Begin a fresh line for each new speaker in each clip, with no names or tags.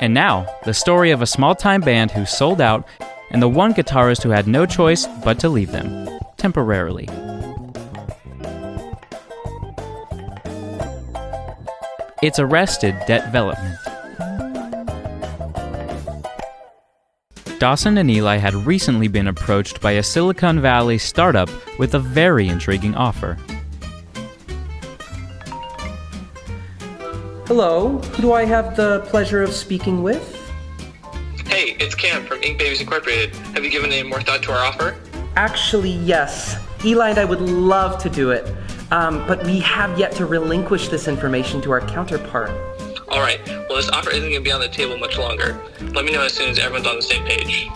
And now, the story of a small-time band who sold out and the one guitarist who had no choice but to leave them, temporarily. It's Arrested Debt-velopment. Dawson and Eli had recently been approached by a Silicon Valley startup with a very intriguing offer.
Hello, who do I have the pleasure of speaking with?
Hey, it's Cam from Ink Babies Incorporated. Have you given any more thought to our offer?
Actually, yes. Eli and I would love to do it, but we have yet to relinquish this information to our counterpart.
Alright, well this offer isn't going to be on the table much longer. Let me know as soon as everyone's on the same page.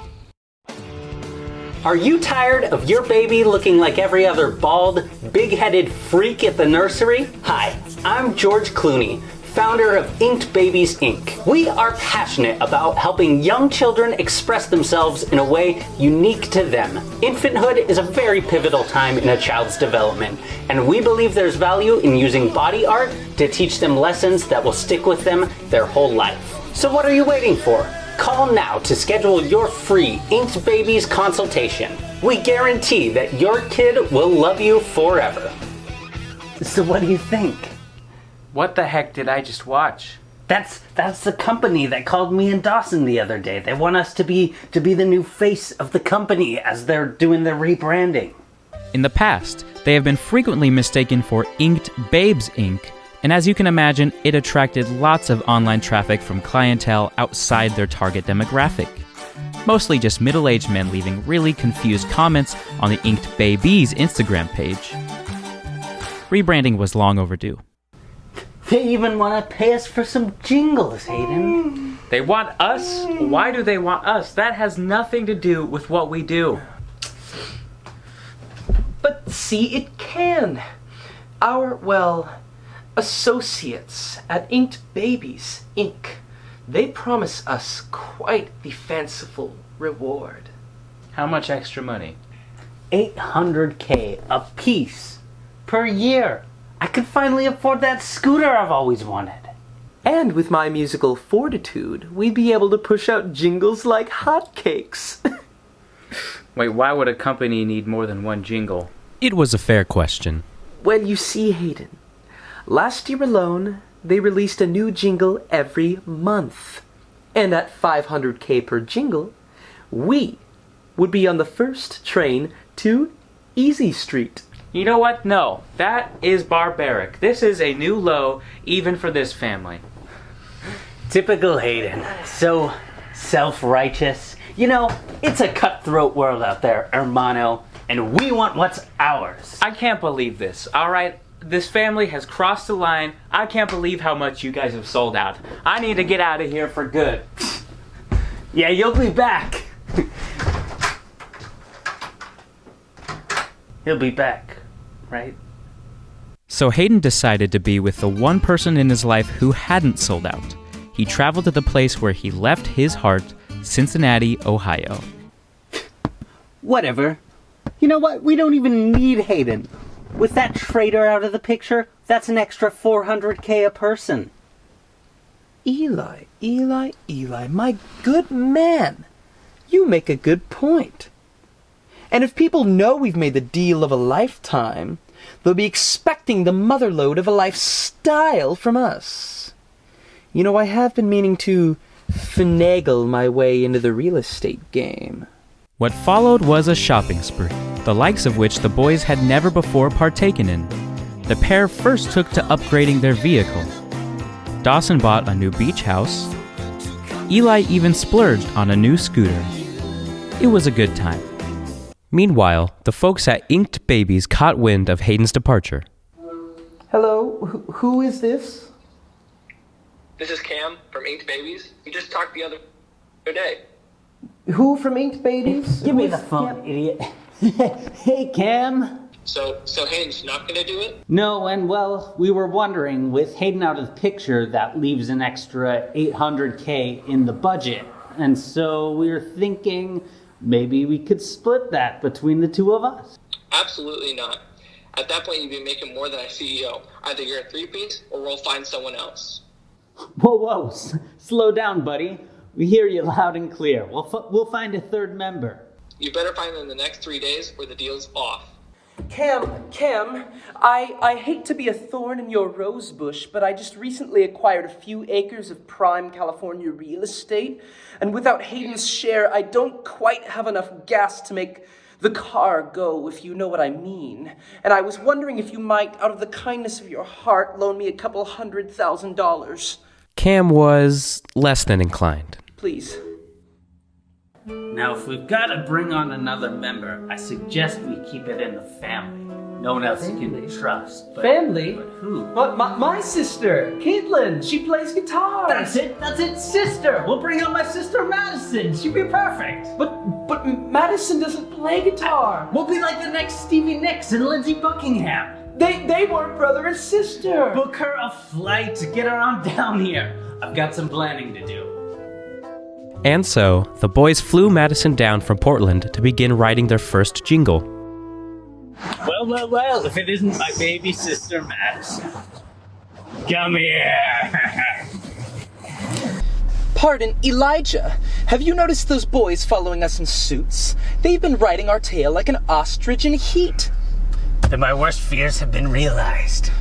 Are you tired of your baby looking like every other bald, big-headed freak at the nursery? Hi, I'm George Clooney, founder of Inked Babies Inc. We are passionate about helping young children express themselves in a way unique to them. Infanthood is a very pivotal time in a child's development, and we believe there's value in using body art to teach them lessons that will stick with them their whole life. So what are you waiting for? Call now to schedule your free Inked Babies consultation. We guarantee that your kid will love you forever. So what do you think?
What the heck did I just watch?
That's the company that called me and Dawson the other day. They want us to be the new face of the company as they're doing their rebranding.
In the past, they have been frequently mistaken for Inked Babes Inc., and as you can imagine, it attracted lots of online traffic from clientele outside their target demographic. Mostly just middle-aged men leaving really confused comments on the Inked Babies Instagram page. Rebranding was long overdue.
They even want to pay us for some jingles, Hayden.
They want us? Why do they want us? That has nothing to do with what we do.
But see, it can. Our, associates at Inked Babies Inc. They promise us quite the fanciful reward.
How much extra money?
$800K a piece per year. I could finally afford that scooter I've always wanted.
And with my musical fortitude, we'd be able to push out jingles like hotcakes.
Wait, why would a company need more than one jingle?
It was a fair question.
Well, you see, Hayden, last year alone, they released a new jingle every month. And at $500K per jingle, we would be on the first train to Easy Street.
You know what? No, that is barbaric. This is a new low, even for this family.
Typical Hayden. So self-righteous. You know, it's a cutthroat world out there, hermano, and we want what's ours.
I can't believe this, alright? This family has crossed the line. I can't believe how much you guys have sold out. I need to get out of here for good.
Yeah, you'll be back. He'll be back, right?
So Hayden decided to be with the one person in his life who hadn't sold out. He traveled to the place where he left his heart, Cincinnati, Ohio.
Whatever. You know what? We don't even need Hayden. With that traitor out of the picture, that's an extra $400K a person.
Eli, my good man. You make a good point. And if people know we've made the deal of a lifetime, they'll be expecting the motherlode of a lifestyle from us. You know, I have been meaning to finagle my way into the real estate game.
What followed was a shopping spree, the likes of which the boys had never before partaken in. The pair first took to upgrading their vehicle. Dawson bought a new beach house. Eli even splurged on a new scooter. It was a good time. Meanwhile, the folks at Inked Babies caught wind of Hayden's departure.
Hello, who is this?
This is Cam from Inked Babies. We just talked the other day.
Who from Inked Babies?
Give me the phone, idiot. Hey, Cam.
So Hayden's not gonna do it?
No, and well, we were wondering, with Hayden out of the picture, that leaves an extra $800K in the budget. And so we were thinking maybe we could split that between the two of us.
Absolutely not. At that point, you'd be making more than a CEO. Either you're a three-piece, or we'll find someone else.
Whoa, slow down, buddy. We hear you loud and clear. We'll find a third member.
You better find them in the next 3 days or the deal's off.
Cam, I hate to be a thorn in your rose bush, but I just recently acquired a few acres of prime California real estate, and without Hayden's share, I don't quite have enough gas to make the car go, if you know what I mean. And I was wondering if you might, out of the kindness of your heart, loan me a couple $100,000.
Cam was less than inclined.
Please.
Now, if we've got to bring on another member, I suggest we keep it in the family. No one else you can trust.
Family?
But who?
My sister, Caitlin. She plays guitar.
That's it, sister. We'll bring on my sister Madison. She'd be perfect.
But Madison doesn't play guitar.
We'll be like the next Stevie Nicks and Lindsey Buckingham.
They weren't brother and sister.
Book her a flight to get her on down here. I've got some planning to do.
And so, the boys flew Madison down from Portland to begin writing their first jingle.
Well, if it isn't my baby sister Madison. Come here.
Pardon, Elijah, have you noticed those boys following us in suits? They've been riding our tail like an ostrich in heat.
Then my worst fears have been realized.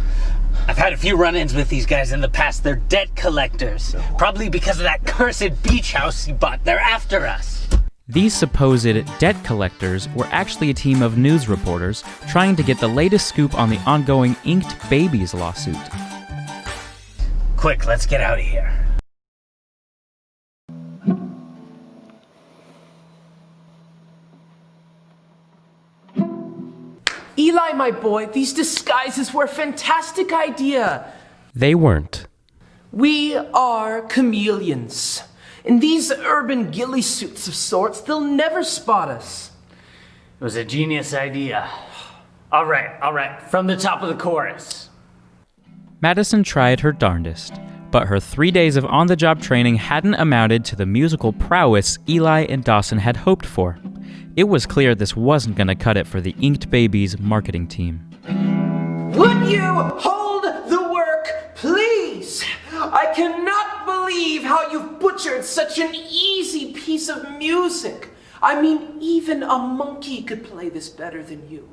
I've had a few run-ins with these guys in the past. They're debt collectors. Probably because of that cursed beach house he bought. They're after us.
These supposed debt collectors were actually a team of news reporters trying to get the latest scoop on the ongoing Inked Babies lawsuit.
Quick, let's get out of here.
Eli, my boy, these disguises were a fantastic idea.
They weren't.
We are chameleons. In these urban ghillie suits of sorts, they'll never spot us.
It was a genius idea. All right, from the top of the chorus.
Madison tried her darndest, but her 3 days of on-the-job training hadn't amounted to the musical prowess Eli and Dawson had hoped for. It was clear this wasn't going to cut it for the Inked Babies marketing team.
Would you hold the work, please? I cannot believe how you've butchered such an easy piece of music. I mean, even a monkey could play this better than you.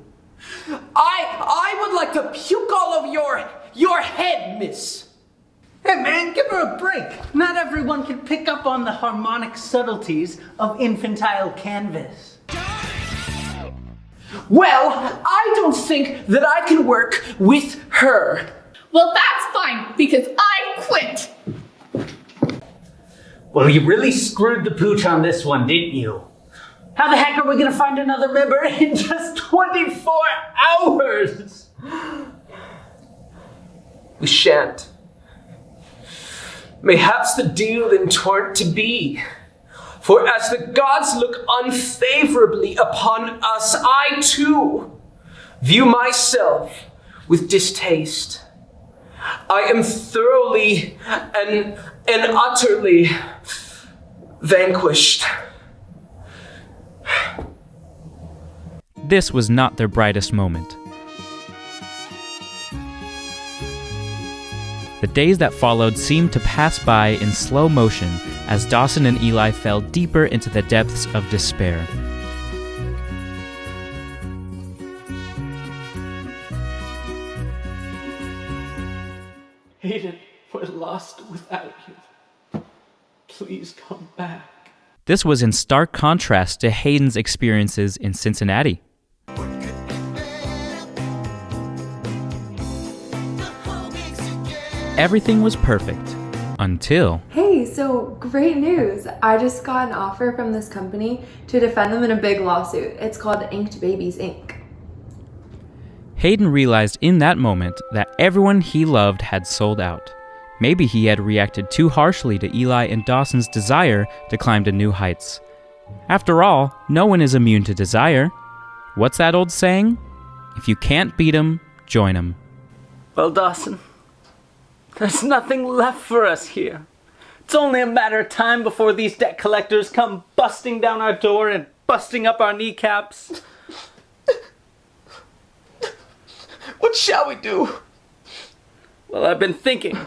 I would like to puke all over your head, miss.
Hey man, give her a break. Not everyone can pick up on the harmonic subtleties of infantile canvas.
Well, I don't think that I can work with her.
Well, that's fine, because I quit.
Well, you really screwed the pooch on this one, didn't you? How the heck are we gonna find another member in just 24 hours?
We shan't. Mayhaps the deal then tweren't to be. For as the gods look unfavorably upon us, I too view myself with distaste. I am thoroughly and utterly vanquished.
This was not their brightest moment. The days that followed seemed to pass by in slow motion as Dawson and Eli fell deeper into the depths of despair.
Hayden, we're lost without you. Please come back.
This was in stark contrast to Hayden's experiences in Cincinnati. Everything was perfect until...
Hey, so great news. I just got an offer from this company to defend them in a big lawsuit. It's called Inked Babies, Inc.
Hayden realized in that moment that everyone he loved had sold out. Maybe he had reacted too harshly to Eli and Dawson's desire to climb to new heights. After all, no one is immune to desire. What's that old saying? If you can't beat 'em, join 'em.
Well, Dawson, there's nothing left for us here. It's only a matter of time before these debt collectors come busting down our door and busting up our kneecaps.
What shall we do?
Well, I've been thinking,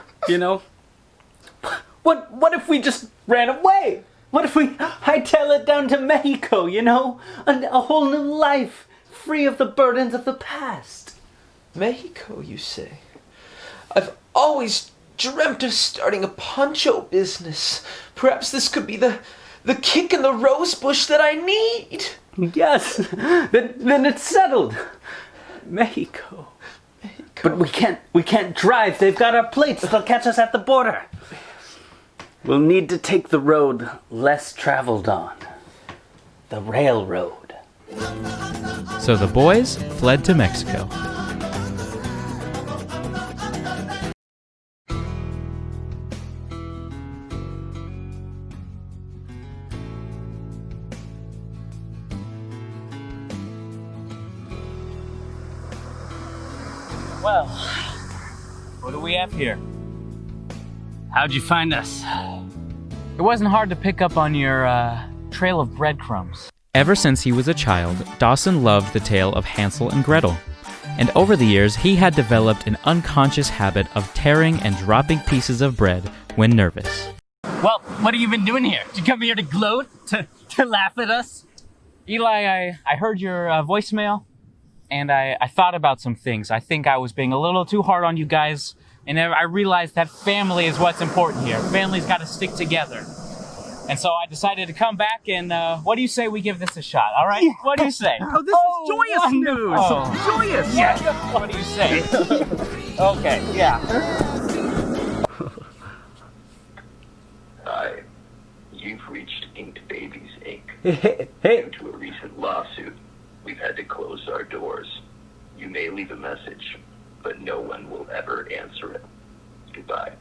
What if we just ran away? What if we hightail it down to Mexico, you know? A whole new life, free of the burdens of the past.
Mexico, you say? I've always dreamt of starting a poncho business. Perhaps this could be the kick in the rose bush that I need.
Yes, then it's settled. Mexico. But we can't drive. They've got our plates. They'll catch us at the border. We'll need to take the road less traveled on. The railroad.
So the boys fled to Mexico.
Well, what do we have here?
How'd you find us?
It wasn't hard to pick up on your trail of breadcrumbs.
Ever since he was a child, Dawson loved the tale of Hansel and Gretel. And over the years, he had developed an unconscious habit of tearing and dropping pieces of bread when nervous.
Well, what have you been doing here? Did you come here to gloat? To laugh at us?
Eli, I heard your voicemail, and I thought about some things. I think I was being a little too hard on you guys, and I realized that family is what's important here. Family's got to stick together. And so I decided to come back, and what do you say we give this a shot, all right? What do you say?
Oh, this is joyous
wonderful.
news!
Oh.
Joyous!
Yeah, what do you say? Okay, yeah.
Hi, you've reached Inked Babies, Inc.
Hey.
Due to a recent lawsuit, we've had to close our doors. You may leave a message, but no one will ever answer it. Goodbye.